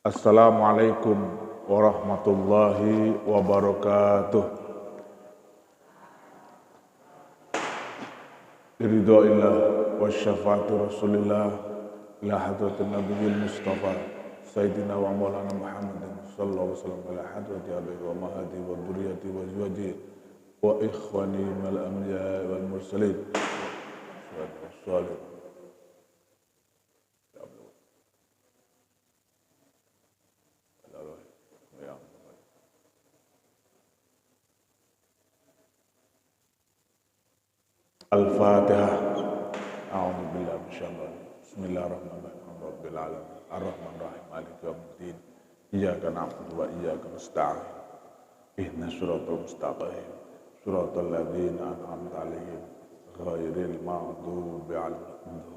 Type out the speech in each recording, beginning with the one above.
Assalamualaikum warahmatullahi wabarakatuh. Biridhoillah wa syafaati rasulillah ila hadratin nabiyil mustafa sayyidina wa maulana Muhammadin sallallahu alaihi wasallam ila hadrati abihi wa mahadi wa dhurriyyati wa azwaji wa ikhwani mal anbiya wal mursalin salih. Al-Fatihah. A'udzu billahi minasyaitonir rajim. Bismillahirrahmanirrahim. Rabbil alamin. Arrahmanir rahim. Maliki yaumiddin. Iyyaka na'budu wa iyyaka nasta'in. Ihdinas siratal mustaqim. Siratal ladzina an'amta 'alaihim ghairil maghdubi 'alaihim. Amin.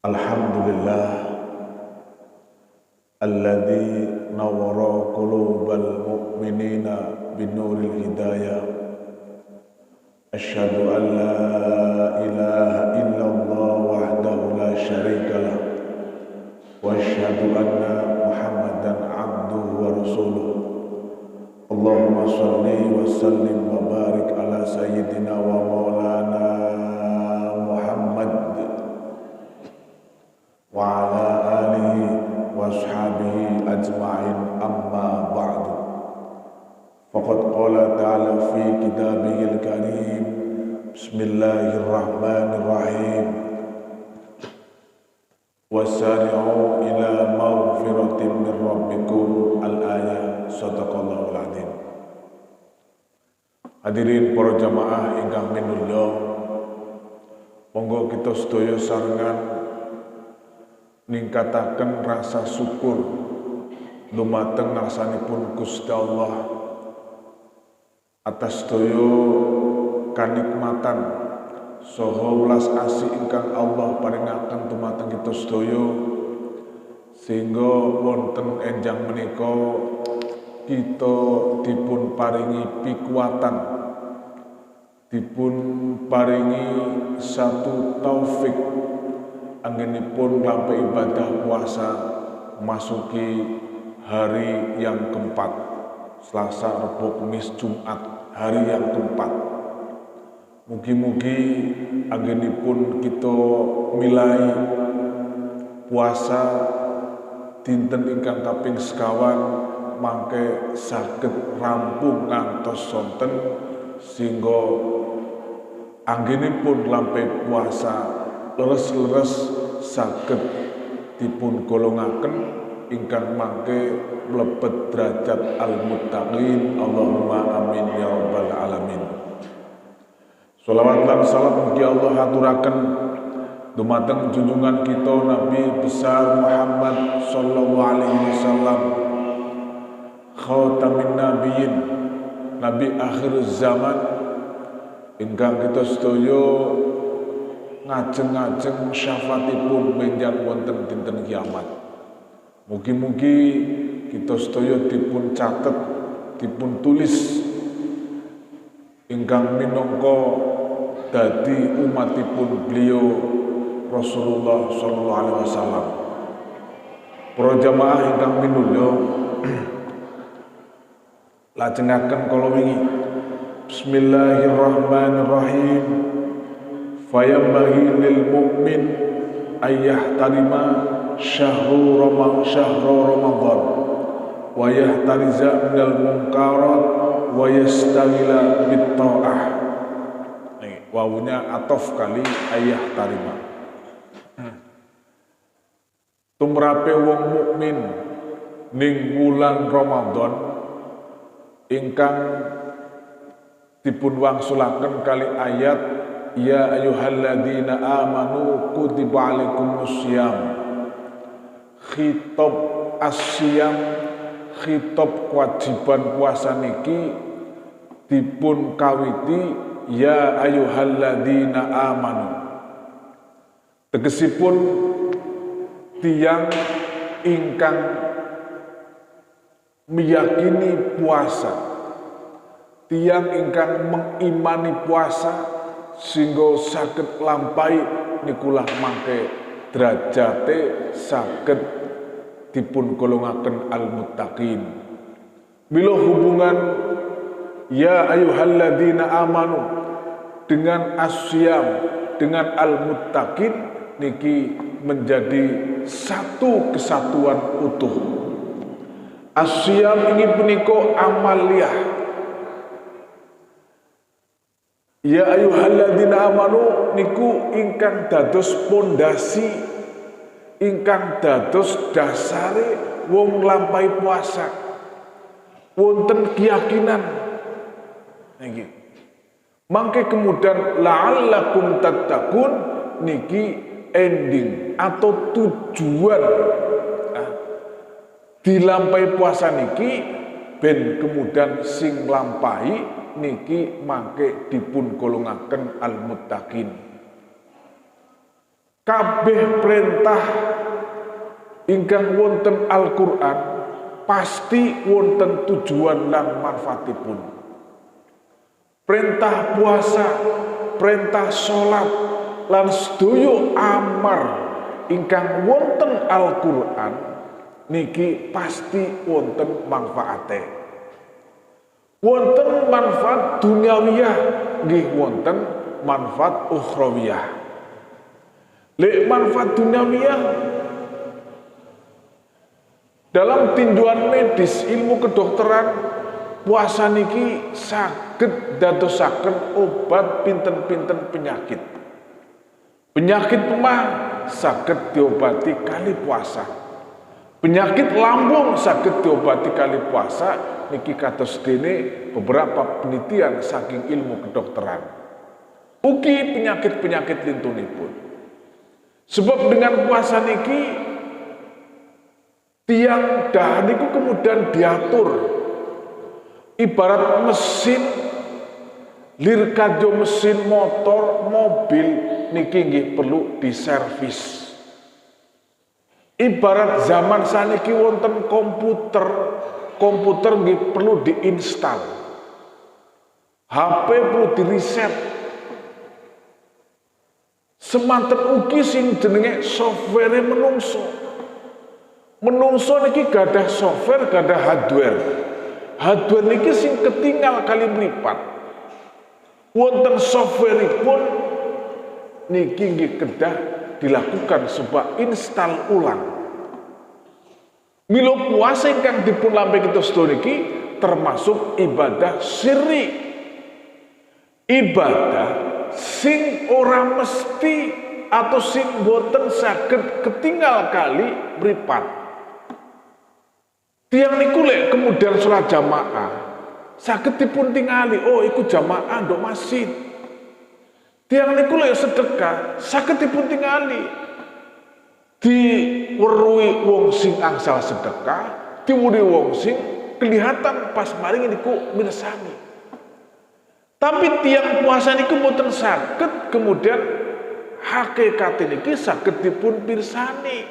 Alhamdulillah alladzi nawwara qulubal mu'minina binuril hidayah. Asyhadu an la ilaha illallah wahdahu la syarika lah wa asyhadu anna Muhammadan abduhu wa rasuluh. Allahumma shalli wa sallim wa barik ala sayyidina wa maulana Muhammad wa ala alihi wa ashabihi ajma'in, amma ba'du. Faqad qala ta'ala fi kitabihil karim. Bismillahirrahmanirrahim. Wasari'u ila maghfiratin min rabbikum, al-ayah. Shadaqallahul adzim. Hadirin para jamaah ingkang minulya, monggo kita sedaya sarengan ningkataken rasa syukur dumateng ngarsanipun Gusti Allah atas sedaya kanikmatan saha welas asih ingkang Allah paringaken dumateng kita sedaya, sehingga wonten enjang menika kita dipun paringi pikuatan, dipun paringi satu taufik anggenipun lampe ibadah puasa masuki hari yang keempat, Selasa, Rabu, Kamis, Jumat, hari yang keempat. Mugi-mugi anggenipun kita milai puasa dinten ingkang kaping sekawan mangke saged rampung ngantos sonten, sehingga anggenipun lampe puasa leres-leres saged dipun golongaken ingkang mangke mlebet derajat al-muttaqin. Allahumma amin ya rabbal alamin. Shalawat lan salam mugi Allah aturaken dumateng junjungan kita Nabi besar Muhammad sallallahu alaihi wasallam, khatamin nabiyyin, nabi akhir zaman ingkang kita sedaya ngajeng-ngajeng syafaatipun benjang wonten dinten kiamat. Mugi-mugi kita sedaya dipun catet, dipun tulis ingkang minangka dadi umatipun beliau Rasulullah sallallahu alaihi wasallam. Para jamaah ingkang minulya, lajengaken kala wingi Bismillahirrahmanirrahim. Fayambaghi lil mu'min ayyahtarima syahru Ramadan wa yahtariza minal munkarat wa yastagila bit ta'ah. Nih, wawunya atof kali ayyahtarima. Tumrape wong mukmin ning wulan Ramadan ingkang dipun wangsulaken kali ayat ya ayyuhalladzina amanu kutiba alaikumussyam. Khitab asyam, khitab kewajiban puasa niki dipun kawiti ya ayyuhalladzina amanu. Tegesipun tiyang ingkang meyakini puasa, Tiang ingkang mengimani puasa sehingga saged lampahi nikulah mangke derajate saged dipun golongaken al-muttaqin. Bila hubungan ya ayyuhalladzina amanu dengan asyam dengan al-muttaqin niki menjadi satu kesatuan utuh. Asyam ini punika amaliyah. Ya ayyuhalladzina amanu niku ingkang dados pondasi, ingkang dados dasare wong nglampahi puasa. Wonten keyakinan niki. Mangke kemudian la'allakum tattaqun niki ending atau tujuan dilampahi puasa niki ben kemudian sing lampahi niki mangke dipun golongaken al-muttaqin. Kabeh perintah ingkang wonten Al-Qur'an pasti wonten tujuan lan manfaatipun. Perintah puasa, perintah sholat, lan sedaya amar ingkang wonten Al-Qur'an niki pasti wonten manfaate. Wonten manfaat duniawiyah, nggih wonten manfaat ukhrawiyah. Lek manfaat duniawiyah dalam tinjuan medis ilmu kedokteran puasa niki saged dadosaken obat pinten-pinten penyakit. Penyakit pemah saged diobati kali puasa. Penyakit lambung saged diobati kali puasa niki kados dene beberapa penelitian saking ilmu kedokteran. Ugi penyakit-penyakit lintunipun. Sebab dengan puasa niki tiang dahan niku kemudian diatur ibarat mesin lirkajo mesin motor mobil niki nggih perlu diservis. Ibarat zaman saniki wonten komputer nggih perlu diinstal. HP perlu diriset. Semanten ugi sing jenenge software menungso. Menungso niki gadah software, gadah hardware. Hardware niki sing ketinggal kali mripat. Wonten softwarepun niki nggih kedah dilakukan sebuah install ulang. Mila puasa ingkang dipun lampahi kita sedaya niki termasuk ibadah sirri. Ibadah sing ora mesti atau sing boten saged ketinggal kali mripat. Tiang niku lek kemudian sholat jamaah saged dipun tingali, oh iku jamaah ndok masjid. Tiang niku lek sedekah saged dipun tingali. Diweruhi wong sing angsal sedekah, diwuri wong sing kelihatan pas maring niku mirsani. Tapi tiang puasa niku mboten saged kemudian hakikat niki saged dipun pirsani.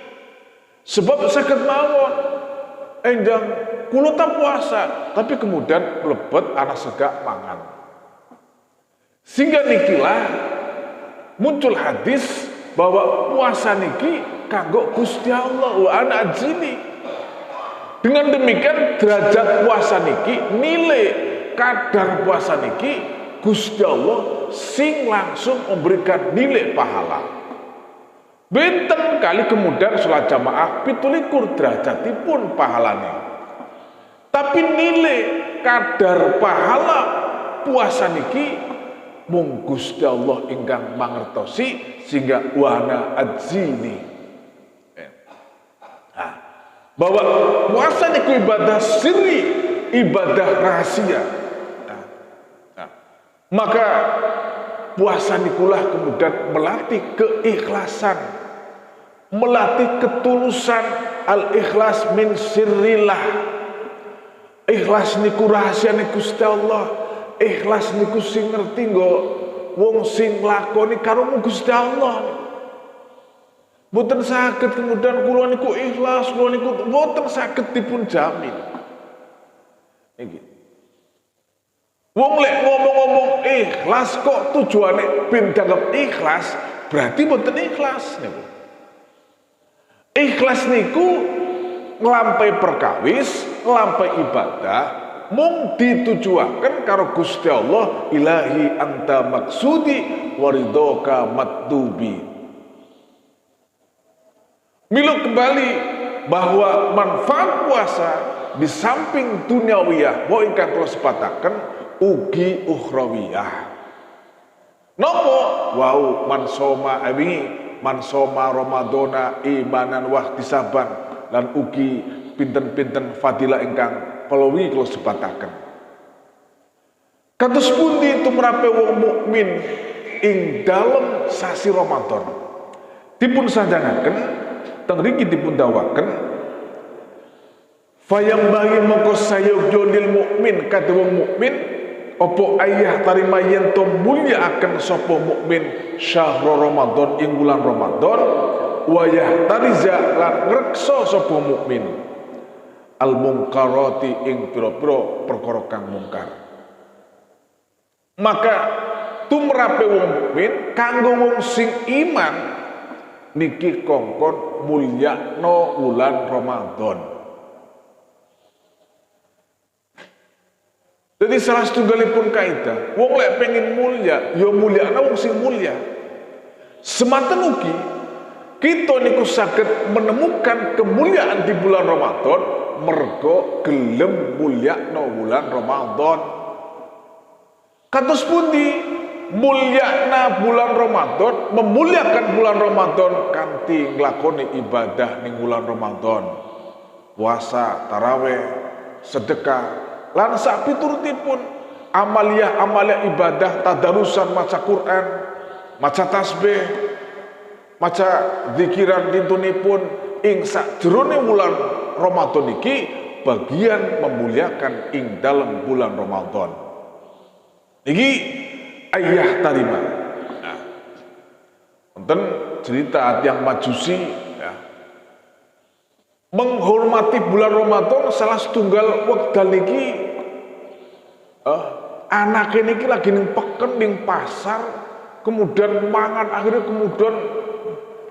Sebab saged mawon enjang kula ta puasa, tapi kemudian mlebet ana segak mangan. Sehingga nikilah muncul hadis bahwa puasa niki kanggo Gusti Allah wa ana ajini. Dengan demikian derajat puasa niki, nilai kadar puasa niki Gusti Allah sing langsung memberikan nilai pahala. Benten kali kemudian sholat jamaah 17 derajatipun pahalane. Tapi nilai kadar pahala puasa niki mung Gusti Allah ingkang mangertosi sehingga wana ajini. Bahwa puasa niku ibadah sirri, ibadah rahasia. Maka puasa nikulah kemudian melatih keikhlasan, melatih ketulusan. Al-ikhlas min sirrillah. Ikhlas niku rahasia niku Gusti Allah. Ikhlas niku sing ngerti nggo wong sing lakoni karo Gusti Allah. Mboten saged kemudian kula niku ikhlas, kula niku mboten saged dipun jamin. Nggih. Wong lek ngomong-ngomong ikhlas kok tujuane ben dianggap ikhlas, berarti mboten ikhlas niku. Ikhlas niku nglampahi perkawis, nglampahi ibadah, mung ditujuaken karo Gusti Allah, ilahi anta maksudi waridoka matdubi. Milo kembali bahwa manfaat puasa di samping duniawiyah wa ingkang kula sepataken ugi ukhrawiyah. Nopo wau mansoma Ramadona imanan wahtisaban lan ugi pinten-pinten fadilah ingkang kalawi kula sebataken. Kados pundi tumrape wong mukmin ing dalem sasi Ramadan dipun sanjangaken teng mriki dipun dawaken fayambahi mongko sayogjonil mukmin kadhe wong mukmin opo ayah tarima yen to mulyakaken sapa mukmin syahrul Ramadan ing bulan Ramadan wayah tariza lan ngreksa sapa mukmin al mungkarati ing pira-pira perkara kang mungkar. Maka tumrape wong mukmin kanggo wong sing iman niki kongkon mulyakno wulan Ramadan. Jadi salah setunggalipun kaidah, wong lek pengen mulya, ya mulyakna wong sing mulya. Semanten ugi kita niku saged menemukan kemuliaan di bulan Ramadan mergo gelem mulyakna wulan Ramadan. Kados pundi mulyakna bulan Ramadan, memuliakan bulan Ramadan kanthi nglakoni ibadah ning bulan Ramadan. Puasa, tarawih, sedekah, lan sak piturutipun amalia ibadah tadarusan maca Quran, maca tasbih, maca zikiran dintunipun ing sakjroning wulan Ramadan iki bagian memuliakan ing dalam bulan Ramadan. Niki ayah tarima. Nah, wonten cerita yang Majusi ya. Menghormati bulan Ramadan salah setunggal wekdal niki anak niki lagi ning peken ning pasar kemudian mangan akhirnya kemudian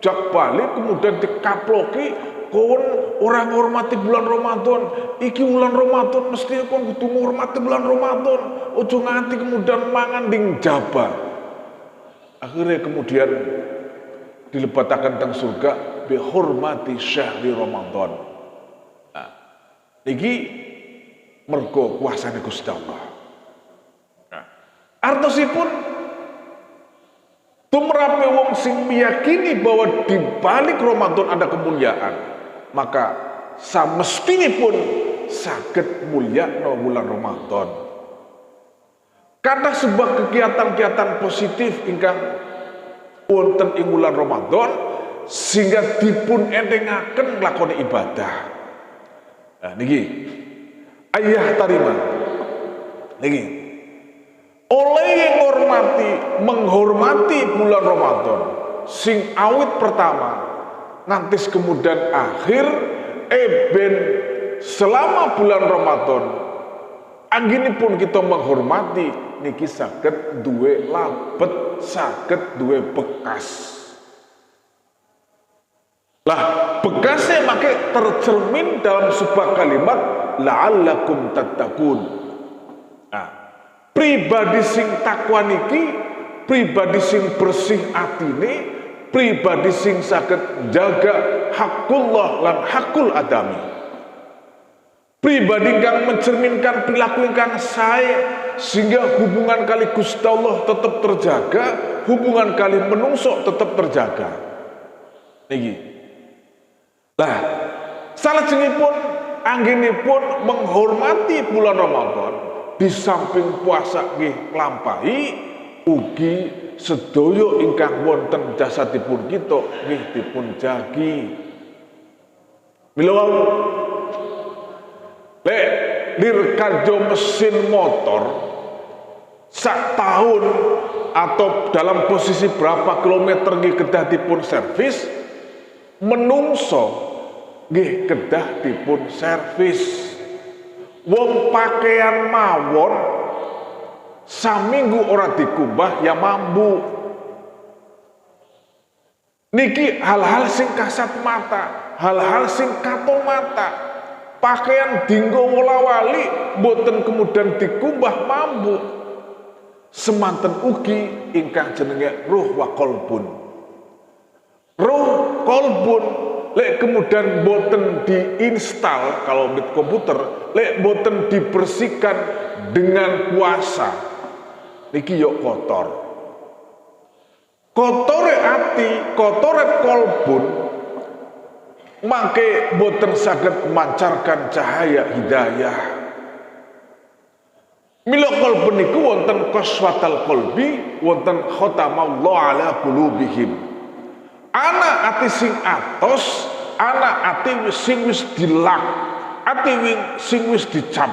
jak balik kemudian dikaploki kon orang menghormati bulan Ramadan iki bulan Ramadan mesti kon kudu menghormati bulan Ramadan ojo nganti kemudian mangan ning jaba akhirnya kemudian dilebatakan teng surga bihormati syahri Ramadan. Nah, niki mergo kuasane Gusti Allah. Nah, artosipun tumrape wong sing meyakini bahwa di balik Ramadan ada kemuliaan, maka samestinipun saged mulyakna bulan Ramadan. Karena sebuah kegiatan-kegiatan positif ingkang wonten ing bulan Ramadan sehingga dipun entengaken nglakoni ibadah. Nah niki ayah tarima. Niki oleh menghormati bulan Ramadan sing awit pertama ngantis kemudian akhir ben selama bulan Ramadan anggenipun kita menghormati niki saged duwe labet, saged duwe bekas. Lah bekasnya makai tercermin dalam sebuah kalimat la'allakum tattaqun. Nah, pribadi sing takwa niki, pribadi sing bersih atine, pribadi sing saged jaga hakullah lan hakul adami. Pribadi kang mencerminkan perilaku ingkang sae sehingga hubungan kali Gusti Allah tetap terjaga, hubungan kali menungso tetap terjaga. Niki lah, salajengipun anggenipun menghormati bulan Ramadan di samping puasa nggih nglampahi ugi sedaya ingkang wonten jasadipun kita nggih dipun jagi. Mila wau lek dirkarjo mesin motor sak tahun atau dalam posisi berapa kilometer nggih kedah dipun servis menungso nggih kedah dipun servis. Wong pakaian mawon saminggu ora dikumbah ya mambu. Niki hal-hal sing kasat mata, hal-hal sing katon mata. Pakaian dinggo wolawali boten kemudian dikumbah mambu. Semanten ugi ingkang jenenge ruh wa kolbun. Ruh kolbun lek kemudian boten diinstal kalau di komputer, lek boten dibersihkan dengan puasa, niki yo kotor. Kotore ati, kotore kolbun, mangke boten saged memancarkan cahaya hidayah. Mila kolbun niku wonten qaswatal qalbi, wonten khatamallahu ala qulubihim. Ana ati sing atos, ana ati sing wis dilak, ati sing wis dicap.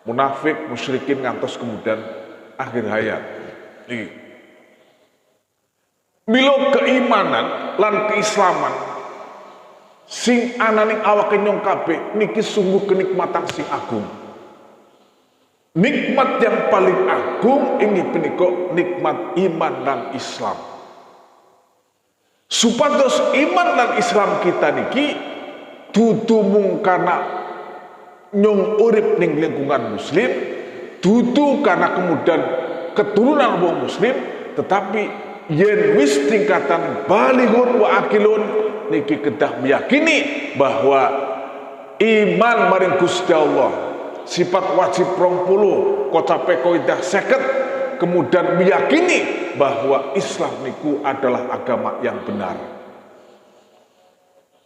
Munafik, musyrikin ngantos kemudian akhir hayat. Niki. Mila keimanan lan keislaman sing ananing awake nyong kabeh niki sungguh kenikmatan sing agung. Nikmat yang paling agung ini punika nikmat iman dan Islam. Supados iman dan Islam kita niki dudu mung karena nyong urip ning lingkungan muslim, dudu karena kemudian keturunan wong muslim, tetapi yen wis tingkatan balighun wa akilun niki kedah meyakini bahwa iman maring Gusti Allah sifat wajib 20 kocape koidah 50, kemudian meyakini bahwa Islam niku adalah agama yang benar.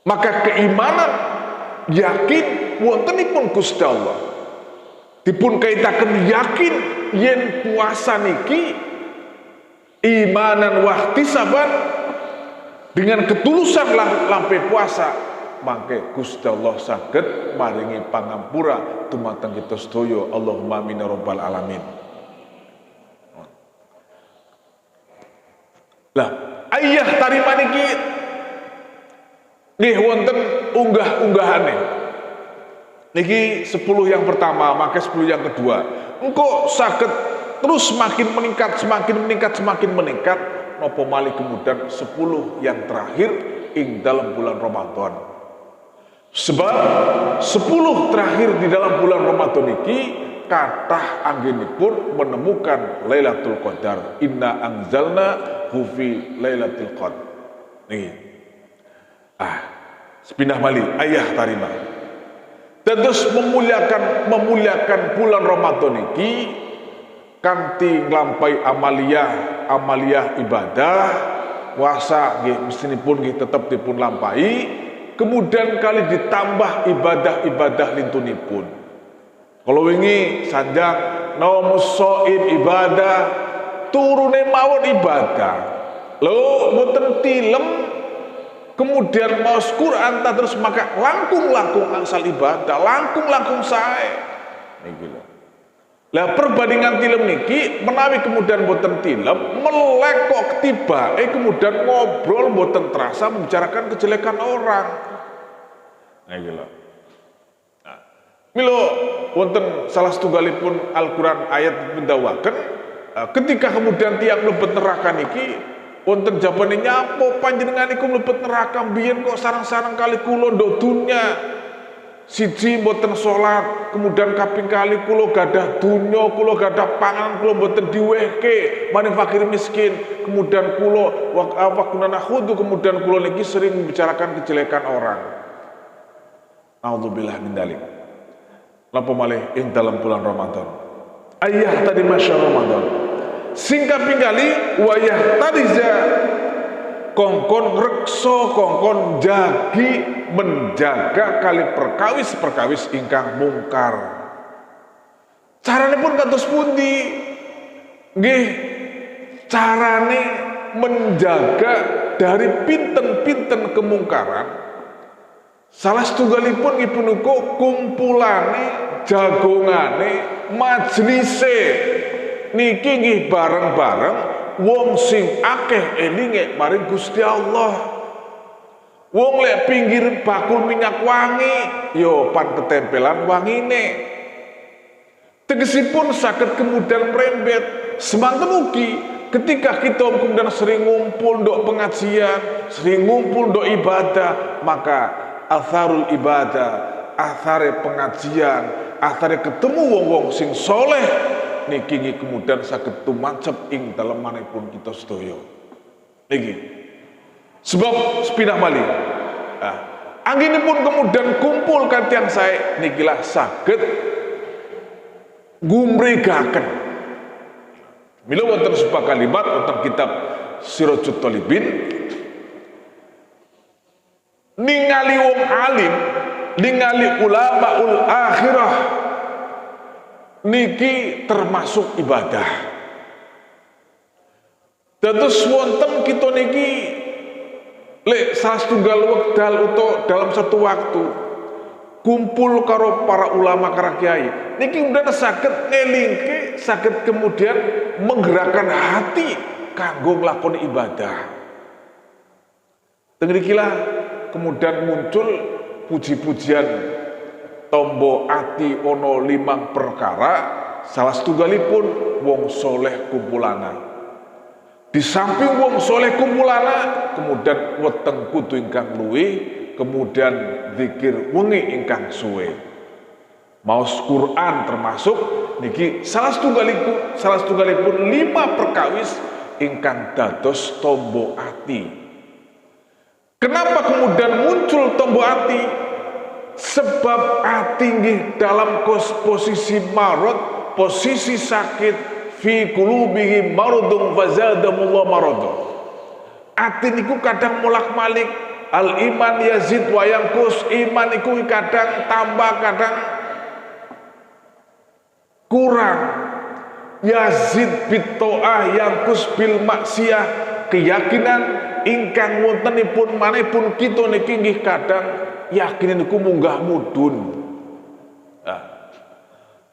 Maka keimanan yakin wontenipun Gusti Allah dipun kaitaken yakin yen puasa niki imanan wahtisaban dengan ketulusan lampe puasa, mangke Gusti Allah saged maringi pangampura dumateng kita sedaya. Allahumma amin ya rabbal alamin. Lah, ayah tarima niki nggih wonten unggah-unggahane. Niki 10 yang pertama, maka 10 yang kedua. Engko saged terus semakin meningkat, semakin meningkat. Napa malih kemudian 10 yang terakhir ing dalam bulan Ramadan. Sebab 10 terakhir di dalam bulan Ramadan iki kathah anggenipun menemukan Lailatul Qadar. Inna anzalna hu fi Lailatul Qadar. Niki. Sepindah malih ayah tarima. Terus memuliakan bulan Ramadan iki kanthi nglampahi amaliyah ibadah puasa nggih mestinipun nggih tetep dipun lampahi, kemudian kali ditambah ibadah-ibadah lintunipun. Kalau wingi sanjang naumus shaim ibadah, turune mawon ibadah. Lho mboten tilem kemudian maos Quran terus maka langkung angsal ibadah, langkung sae. Niki lho. Lah perbandingan tilem niki menawi kemudian boten tilem melek kok ketibake kemudian ngobrol boten terasa membicarakan kejelekan orang. Nah iki lho. Nah, mila wonten salah setunggalipun Al-Qur'an ayat mendawaken ketika kemudian tiang mlebet neraka niki wonten jabane nyapo panjenengan iku mlebet neraka mbiyen kok sareng-sareng kali kula nduk dunya. Siji mboten salat, kemudian kaping kali kula gadah dunya, kula gadah pangan, kula mboten diwehke maring fakir miskin, kemudian kula waqafuna khudu, kemudian kula niki sering membicarakan kejelekan orang. A'udzubillah min dzalik. Napa malih ing dalam bulan Ramadan. Ayah tadi masya Ramadan. Sing kaping kali wayah tadiza kongkon rekso kongkon jagi menjaga kali perkawis ingkang mungkar. Carane pun kados pundi? Nggih, carane menjaga dari pinten-pinten kemungkaran. Salah setunggalipun nggih punika kumpulane, jagongane, majlise niki nggih bareng-bareng wong sing akeh elinge maring Gusti Allah. Wong lek pinggir bakul minyak wangi, yo pan ketempelan wangine. Tegesipun saged kemudian merembet semanten ugi ketika kita kemudian sering ngumpul ndok pengajian, sering ngumpul ndok ibadah, maka atharul ibadah, athare pengajian, athare ketemu wong-wong sing soleh niki kemudian saged tumancep ing dalem manipun kita sedaya. Niki. Sebab sepindah malih. Nah, anggenipun kemudian kumpul kantian saya nikilah saged gumregaken. Mila wonten sebuah kalimat wonten kitab Sirajut Thalibin, ningali wong alim, ningali ulamaul akhirah niki termasuk ibadah. Dados wonten kita niki lek salah setunggal wekdal utawa dalam satu waktu kumpul karo para ulama, para kiai niki kemudian saged ngelingke, saged kemudian menggerakkan hati kanggo nglakoni ibadah. Tengrikilah kemudian muncul puji-pujian tombo ati ono 5 perkara, salah setunggalipun wong soleh kumpulana. Di samping wong soleh kumpulana kemudian weteng kudu ingkang luwih, kemudian zikir wengi ingkang suwe. Maos Quran termasuk niki salah setunggalipun 5 perkawis ingkang dados tombo ati. Kenapa kemudian muncul tombo ati? Sebab ati nggih dalam posisi marad, posisi sakit, fi qulubihim maradun fazadahumullahu marada. Ati niku kadang molak-malik, al iman yazid wa yanqus, iman iku kadang tambah kadang kurang. Yazid bit ta'ah yanqus bil maksiyah, keyakinan ingkang wontenipun manipun kita niki nggih kadang yakin niku munggah mudhun.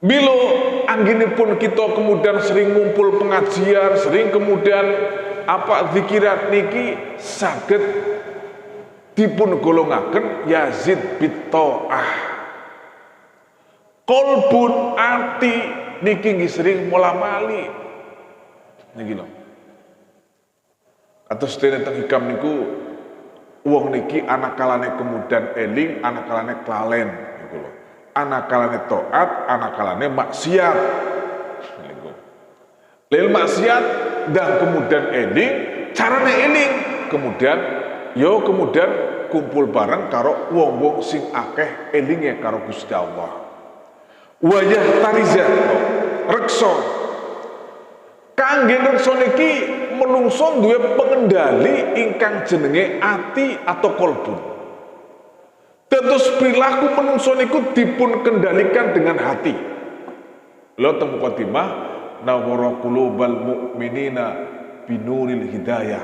Bilo anggenipun kita kemudian sering ngumpul pengajian, sering kemudian zikirat niki saged dipun golongaken yazid bit ta'ah. Kolbun ati niki nggih sering mola-mali. Niki lho. Kados dene teng hikam niku wong niki anakalane kemudian eling, anakalane klalen niku lho. Anakalane taat, anakalane maksiat. Niku. Lil maksiat dan kemudian eling, carane eling, kemudian kemudian kumpul bareng karo wong-wong sing akeh elinge karo Gusti Allah. Wayah tarizah reksa kangge reksa niki menungso duwe pengendali ingkang jenenge ati atau kolbu. Terus perilaku menungso niku dipun kendalikan dengan hati. Lo temu khotimah nawara qulubal mu'minina binuril hidayah.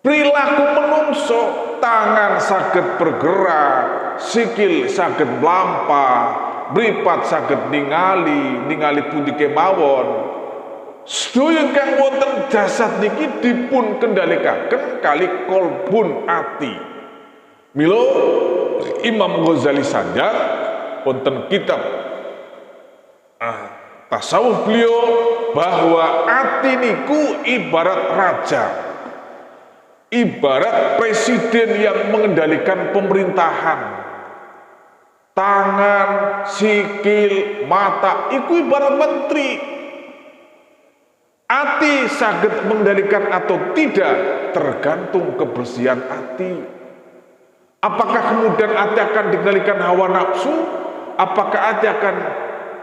Perilaku menungso, tangan saged bergerak, sikil saged mlampah, mripat saged ningali pundi kemawon. Sedaya kang wonten jasad niki dipun kendalikaken kali kolbun ati. Milo Imam Ghazali saja wonten kitab tasawuf beliau bahwa ati niku ibarat raja, ibarat presiden yang mengendalikan pemerintahan. Tangan, sikil, mata iku ibarat menteri. Ati saged mengendalikan atau tidak tergantung kebersihan ati. Apakah kemudian ati akan dikendalikan hawa nafsu? Apakah ati akan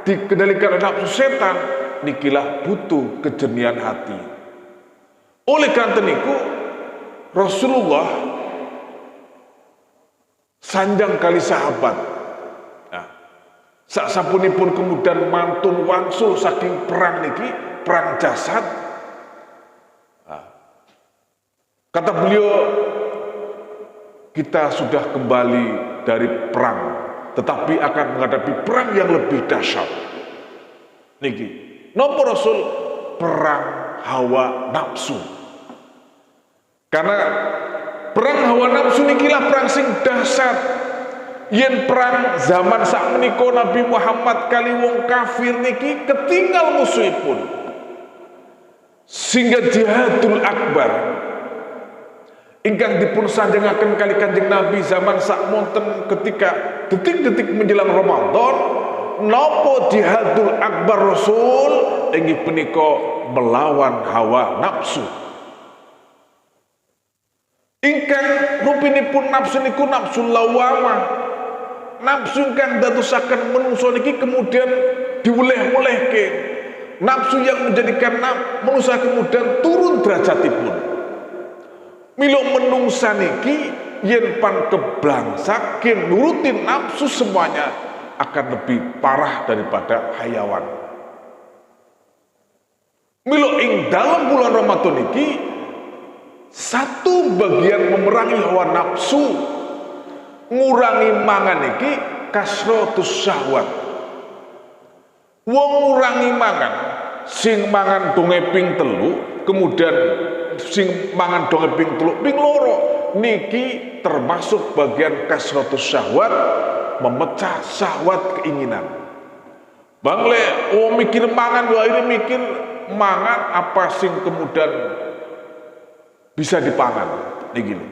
dikendalikan nafsu setan? Nikilah butuh kejernihan hati. Oleh karena niku Rasulullah sanjang kali sahabat. Nah, sasapunipun kemudian mantun wangsul saking perang niki, perang jasad. Nah, kata beliau, kita sudah kembali dari perang, tetapi akan menghadapi perang yang lebih dahsyat. Niki, nopo Rasul? Perang hawa nafsu. Karena perang hawa nafsu nikilah perang sing dahsyat. yen perang zaman sakmenika Nabi Muhammad kali wong kafir niki ketinggal musuhipun, sehingga jihadul akbar ingkang dipun sanjangaken kali Kanjeng Nabi zaman sakmonten ketika detik-detik menjelang Ramadan, nopo jihadul akbar Rasul inggih punika melawan hawa nafsu. Ingkang rupinipun nafsu niku nafsu lawamah, nafsu ingkang dadosaken menungso niki kemudian diweleh-welehke, nafsu yang menjadikan manusia kemudian turun derajatipun. Milo menungsa niki yen pan keblangsaken nurutin nafsu semuanya akan lebih parah daripada hayawan. Milo ing dalam bulan Ramadan niki satu bagian memerangi hawa nafsu, ngurangi mangan niki kasratus syahwat. Wong ngurangi mangan, sing mangan donge ping telu, kemudian sing mangan donge ping telu ping loro niki termasuk bagian kasratus syahwat, memecah syahwat keinginan. Bangle mikir mangan, wah ini mikir mangan apa sing kemudian bisa dipangan niki lho.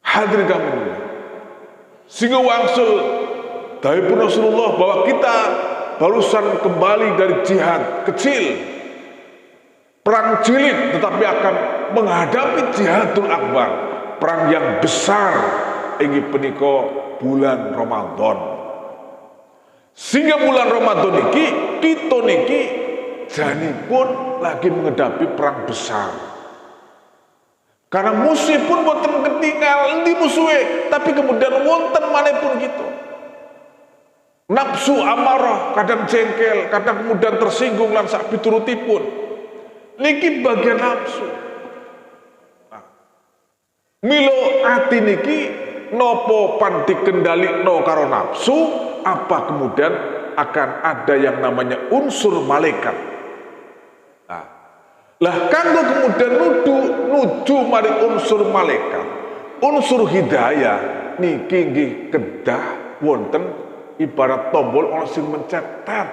Hadirin kami sehingga wangsul dari Rasulullah bahwa kita barusan kembali dari jihad kecil, perang jilid, tetapi akan menghadapi jihadul akbar, perang yang besar inggih punika bulan Ramadan. Sehingga bulan Ramadan niki kita niki janipun lagi menghadapi perang besar. Karena musuh pun wonten ketinggal di musuhe, tapi kemudian wonten manapun gitu. Nafsu amarah, kadang jengkel, kadang kemudian tersinggung lan sak piturutipun. Niki bagian nafsu. Nah, milo ati niki nopo pan dikendhalikno karo nafsu, apa kemudian akan ada yang namanya unsur malaikat. Nah, lah kanggo kemudian nuju mari unsur malaikat, unsur hidayah niki nggih kedah wonten ibarat tombol ana sing mencetet.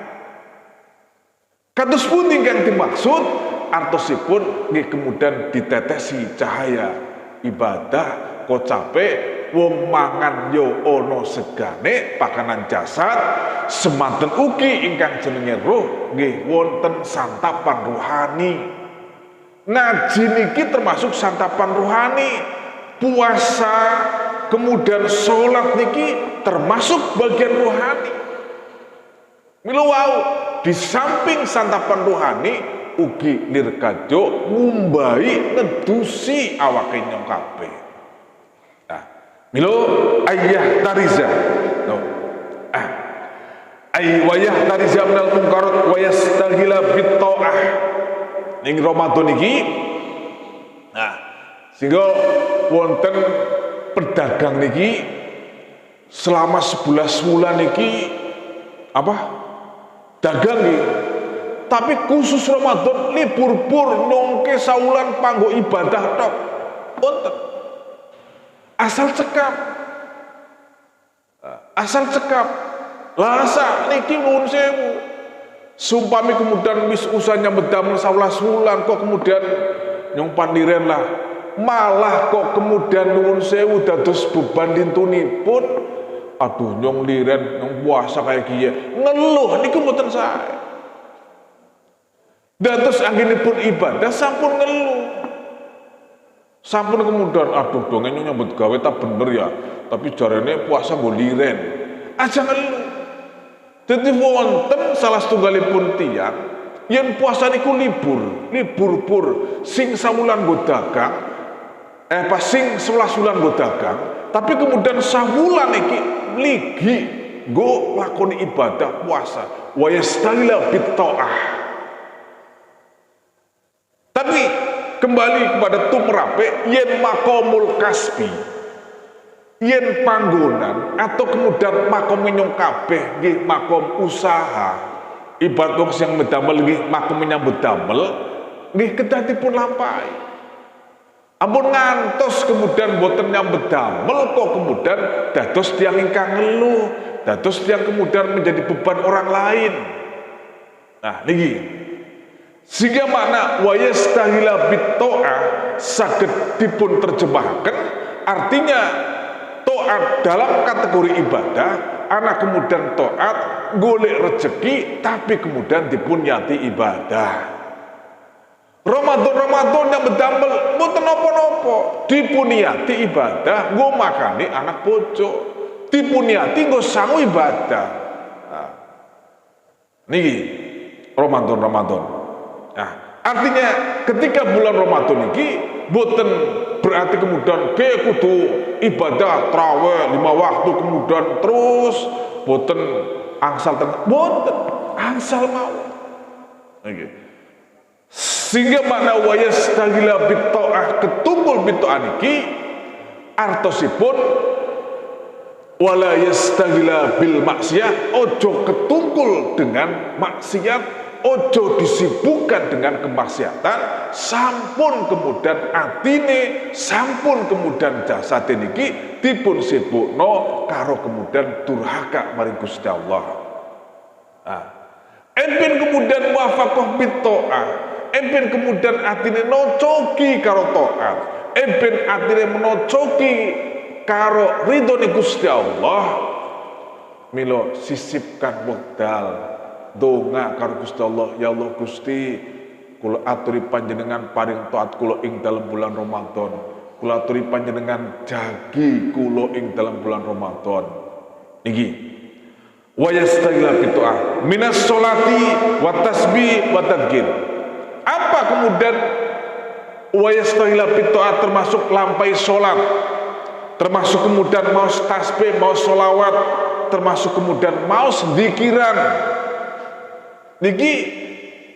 Kados pundi ingkang dimaksud? Artosipun nggih kemudian ditetesi cahaya ibadah kocape wong mangan yo ana segane pakanan jasad, semanten ugi ingkang jenenge roh nggih wonten santapan rohani. Ngaji niki termasuk santapan rohani, puasa kemudian sholat niki termasuk bagian rohani. Milo wau di samping santapan rohani ugi nirkajo ngumbai nedusi awake nyong kabeh. Nah, milo ayah tariza. No. Wayah tariza minal munkarat wa yastaghila bit ta'ah. Ning Ramadan iki, nah, sehingga wonten pedagang niki selama 11 bulan niki apa? Dagang niki. Tapi khusus Ramadan libur-libur nongke saulan panggo ibadah tok. Wonten. Asal cekap. Asal cekap. Lasa niki nuwun sewu. Sumpami kemudian wis usahanya medamel 11 wulan kok kemudian nyong pandiren lah, malah kok kemudian nuwun sewu dados beban dintunipun. Aduh nyong liren nyong puasa kayak kiye ngeluh niku mboten sae. Dados anggenipun ibadah sampun ngeluh, sampun kemudian aduh dong nyong nyambut gawe tak bener ya, tapi jarene puasa nggo liren aja ngeluh. Dadi wonten salah setunggalipun tiyang yen puasa niku libur pur sing sawulan nggo dagang pas sing 11 wulan nggo dagang, tapi kemudian sawulan iki ligi nggo lakoni ibadah puasa wa yastahila bit ta'ah. Tapi kembali kepada tumrape yen makomul kasbi, yen panggonan atau kemudian makom nyong kabeh nggih makom usaha, ibarat wong sing medamel nggih makom menyambut damel nggih kedah dipun lampahi. Ampun ngantos kemudian boten nyambet damel kok kemudian dados tiyang ingkang ngeluh, dados tiyang kemudian menjadi beban orang lain. Nah, niki. Sehingga makna wa yastahila bit-ta'ah saged dipun terjemahkan artinya taat dalam kategori ibadah, anak kemudian taat golek rezeki tapi kemudian dipun yati ibadah. Ramadan yang berdamel mboten napa-napa, dipuniati ibadah, nggo makani anak bojo, dipuniati nggo sangu ibadah. Nah, niki Ramadan. Nah, artinya ketika bulan Ramadan niki mboten berarti kemudian ke kudu ibadah traweh 5 waktu kemudian terus mboten angsal mboten angsal mawon. Niki. Sehingga makna wa yastahila bit-ta'ah ketumpul bit-ta'ah niki artosipun wala yastahila bil maksiyah, ojo ketumpul dengan maksiat, ojo disibukkan dengan kemaksiatan, sampun kemudian atine, sampun kemudian jasad niki dipun sibukno karo kemudian durhaka maring Gusti Allah. Nah, enten kemudian muwafaqah bit-ta'ah, enten kemudian atine nocoki karo taat, enten atine menocoki karo ridhone Gusti Allah, milo sisipkan wekdal donga karo Gusti Allah. Ya Allah Gusti, kula aturi panjenengan paring taat kula ing dalam bulan Ramadan, kula aturi panjenengan jagi kula ing dalam bulan Ramadan niki. Wa yastahila bitu'ah minas sholati wa tasbih wa tadkir. Apa kemudian wa yastahila bitu'ah termasuk lampai sholat, termasuk kemudian mau tasbih, mau sholawat, termasuk kemudian mau zikiran niki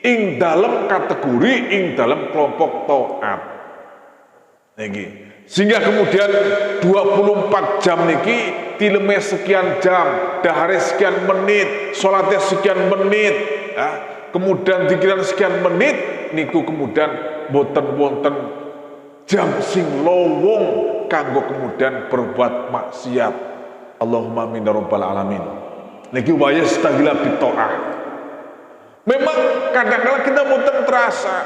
ing dalam kategori ing dalam kelompok taat niki. Sehingga kemudian 24 jam niki tileme sekian jam, dahare sekian menit, sholatnya sekian menit, ya. Kemudian zikiran sekian menit niku kemudian boten wonten jam sing lowong kanggo kemudian berbuat maksiat. Allahumma amin ya rabbal alamin. Niki wa yastahila bit-ta'ah. Memang kadang-kala kita boten terasa,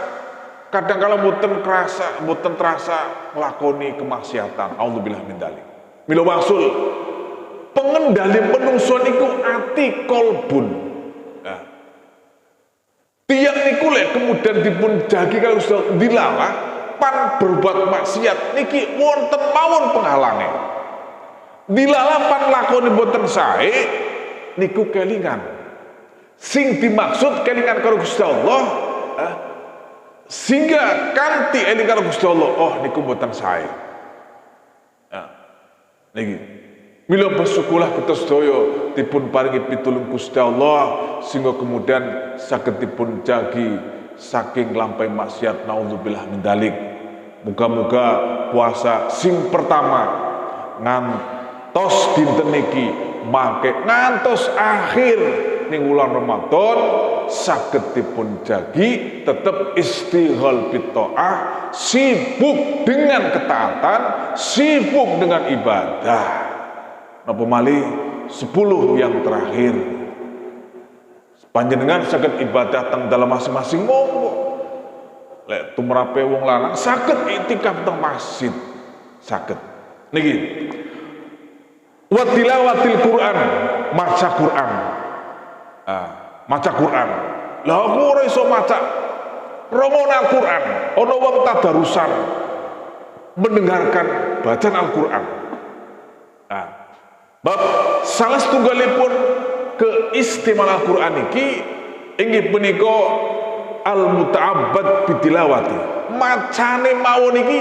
kadang-kala boten terasa nglakoni kemaksiatan. Auzubillah min dzalik. Mila wangsul pengendali menungso niku ati kolbun. Nah, tiang niku lek kemudian dipun jagi kalau sudah dilalah pan berbuat maksiat niki wonten mawon penghalange. Dilalah pan lakoni boten sae niku kelingan. Sing dimaksud kelingan karo Gusti Allah, sehingga kanthi eling karo Gusti Allah, oh niku boten sae. Nah, niki mila bersyukurlah kita sedaya dipun paringi pitulung Gusti Allah sehingga kemudian saged dipun jagi saking lampah maksiat. Naudzubillah min dzalik. Muga-muga puasa sing pertama ngantos dinten niki mangke ngantos akhir ning wulan Ramadan saged dipun jagi tetap istighal bit-ta'ah, sibuk dengan ketaatan, sibuk dengan ibadah. Napa malih 10 yang terakhir panjenengan saged ibadah teng dalam masing-masing monggo. Lek tumrape wong lanang saged iktikaf teng masjid, saged. Niki wa tilawatil Quran, maca Quran. Maca Quran. Lah aku ora iso maca romoan Al-Qur'an, ana wong tadarusan mendengarkan bacaan Al-Qur'an. Bab salah setunggalipun keistimewaan Al-Qur'an iki inggih punika al-muta'abbad bitilawati. Macane mawon iki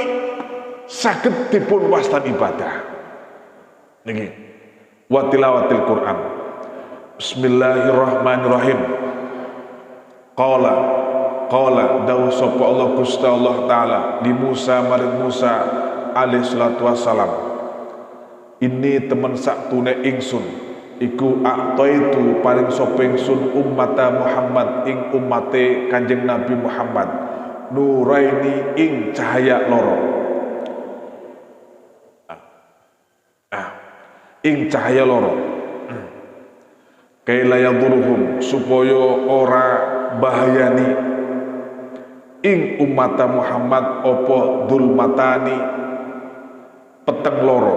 saged dipun wastan ibadah. Niki wa tilawatil Qur'an. Bismillahirrahmanirrahim. Qala dawu sapa Allah Gusti Allah taala di Musa maring Musa alaihi salatu wassalam. Ini temen saktune ingsun iku aqtaitu paring sapa ingsun ummata Muhammad ing ummate Kanjeng Nabi Muhammad nuraini ing cahaya loro. ing cahaya loro kaila yaduruhum supaya ora bahayani ing umat Muhammad opo dulmatani peteng loro.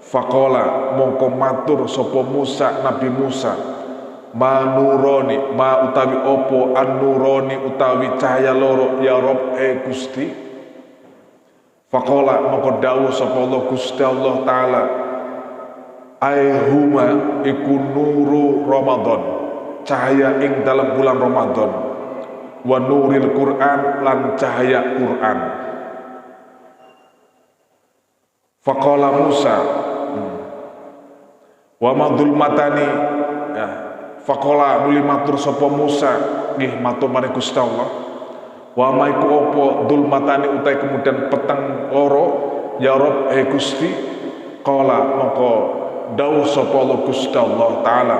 Faqala mongko matur sapa Musa Nabi Musa manuroni ma utawi opo an-nuroni utawi cahaya loro ya Rob Gusti. Faqala mongko dawuh sapa Allah Gusti Allah taala aihuma iku nuru Ramadan cahaya ing dalam bulan Ramadan wa nuril Quran lan cahaya Quran. Faqala Musa wa madul matani ya, faqala nuli matur sapa Musa nggih matur marang Gusti Allah wa maiku apa dul matani utai kemudian peteng loro ya Rob Gusti. Qala mongko dawuh sapa Allah Gusti Allah taala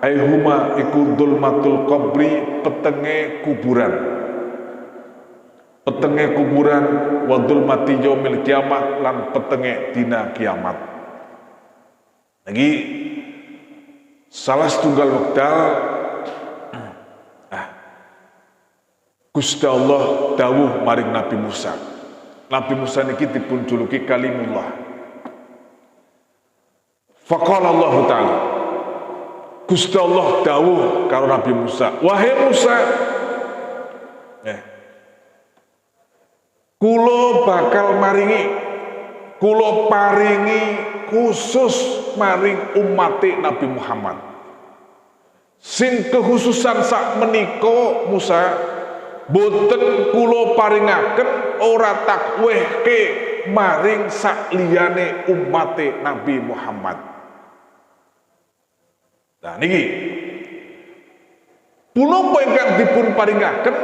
aihuma iku dulmatul qabri petenge kuburan wa dulmati yaumil kiamat lan petenge dina kiamat. Lagi salah setunggal wekdal Gusti Allah dawuh maring Nabi Musa. Nabi Musa niki dipun juluki Kalimullah. Faqala Allah taala Gusti Allah dawuh karo Nabi Musa, wahai Musa, kula bakal kula paringi khusus maring umate Nabi Muhammad. Sing kekhususan sak menika Musa boten kula paringaken ora takwehke maring sak liyane umate Nabi Muhammad. Nah niki punapa ingkang dipun paringaken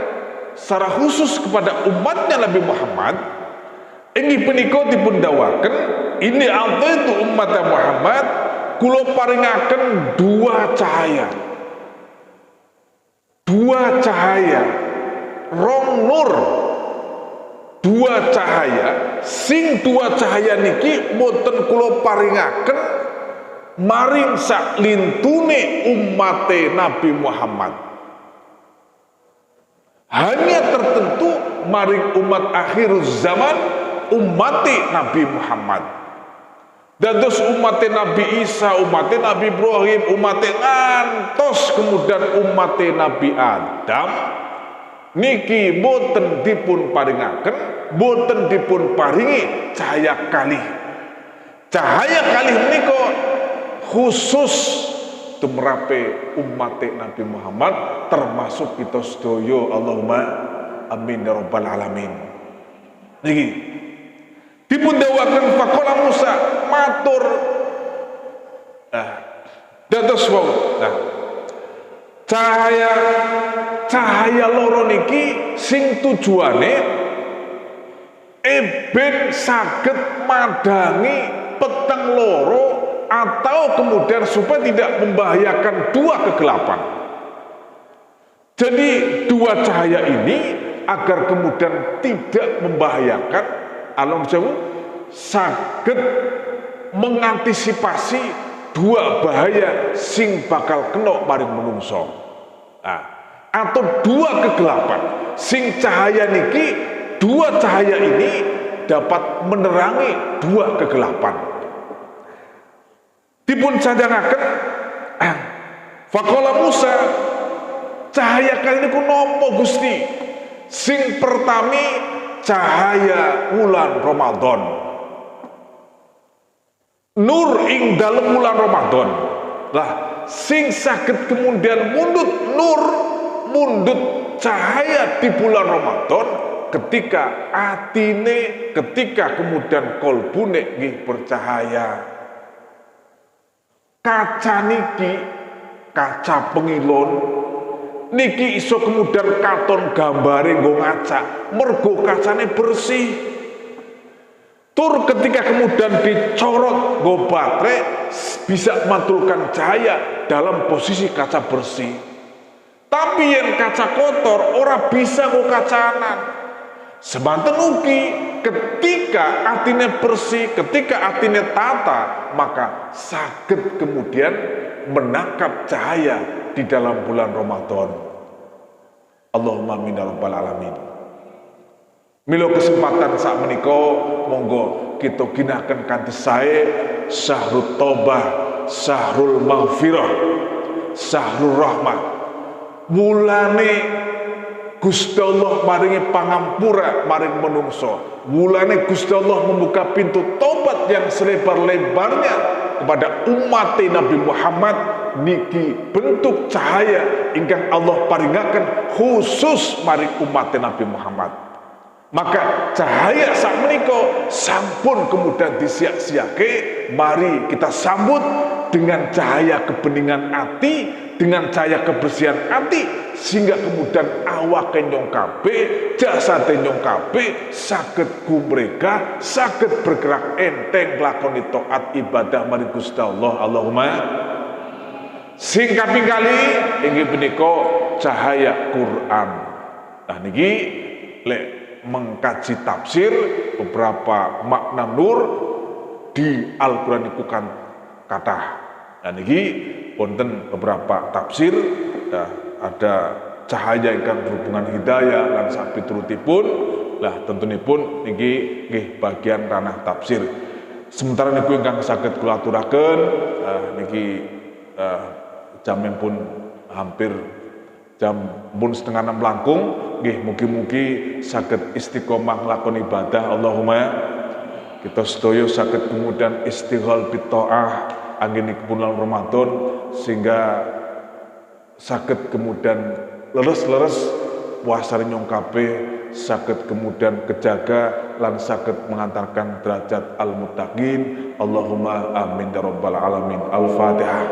secara khusus kepada umatnya Nabi Muhammad inggih punika dipun dawaken ini ataitu umat Muhammad kula paringaken dua cahaya rong nur dua cahaya sing dua cahaya niki boten kula paringaken maring sak lintune umate Nabi Muhammad, hanya tertentu maring umat akhir zaman umate Nabi Muhammad. Dados umate Nabi Isa, umate Nabi Ibrahim, umate ngantos kemudian umate Nabi Adam niki boten dipun paringaken, boten dipun paringi cahaya kalih. Cahaya kalih menika khusus tumrape umate Nabi Muhammad termasuk kita sedaya. Allahumma amin ya rabbal alamin. Niki dipun dawaken faqala Musa matur dados wau cahaya loro niki sing tujuane ben saged madangi peteng loro atau kemudian supaya tidak membahayakan dua kegelapan. Jadi dua cahaya ini agar kemudian tidak membahayakan alam jauh saged mengantisipasi dua bahaya sing bakal kena maring menungso. Atau dua kegelapan sing cahaya niki dua cahaya ini dapat menerangi dua kegelapan. Dipun cadangaken faqala Musa cahaya kali niku napa Gusti? Sing pertami cahaya wulan Ramadan, nur ing dalem wulan Ramadan lah sing saged kemudian mundut cahaya di bulan Ramadan ketika atine ketika kemudian kolbune nggih bercahaya. Kaca niki, kaca pengilon niki iso kemudian katon gambare nggo ngaca, mergo kacane bersih. Tur ketika kemudian dicorot nggo baterai bisa mantulkan cahaya dalam posisi kaca bersih. Tapi yang kaca kotor ora bisa nggo kacanan. Sebanten ugi ketika atine bersih, ketika atine tata, maka saged kemudian menangkap cahaya di dalam bulan Ramadan. Allahumma amin ya rabbal alamin. Milo kesempatan sak menika monggo kita ginaken kanthi sae syahrul taubah, syahrul maghfirah, syahrul rahmah. Wulane Gusti Allah maringi pangampura maring menungso. Wulane Gusti Allah membuka pintu tobat yang selebar-lebarnya kepada umat Nabi Muhammad. Niki bentuk cahaya ingkang Allah paringaken khusus maring umat Nabi Muhammad. Maka cahaya sak menika sampun kemudian disiak-siake, mari kita sambut dengan cahaya kebeningan hati, dengan cahaya kebersihan hati, sehingga kemudian awak nyong kabeh, jasad nyong kabeh saged gumrega, saged bergerak enteng lakoni taat ibadah marang Gusti Allah. Allahumma sing kaping kali inggih punika cahaya Quran. Nah niki lek mengkaji tafsir beberapa makna nur di Al-Qur'an iku kan kathah. Dan ini wonten beberapa tafsir ya, ada cahaya ingkang berhubungan hidayah lan sapiturutipun. Lah tentunipun niki nggih bagian ranah tafsir. Sementara niku ingkang saged kula aturaken niki jamnya pun hampir jam pun setengah 6 langkung. Nggih mugi-mugi saged istiqomah nglakoni ibadah. Allahumma kita sedaya saged kemudian istighol bitaah angin bulan Ramadan sehingga saged kemudian leres-leres puasa nyong kabeh saged kemudian kejaga lan saged mengantarkan derajat al-muttaqin. Allahumma amin ya rabbal alamin. Al-Fatihah.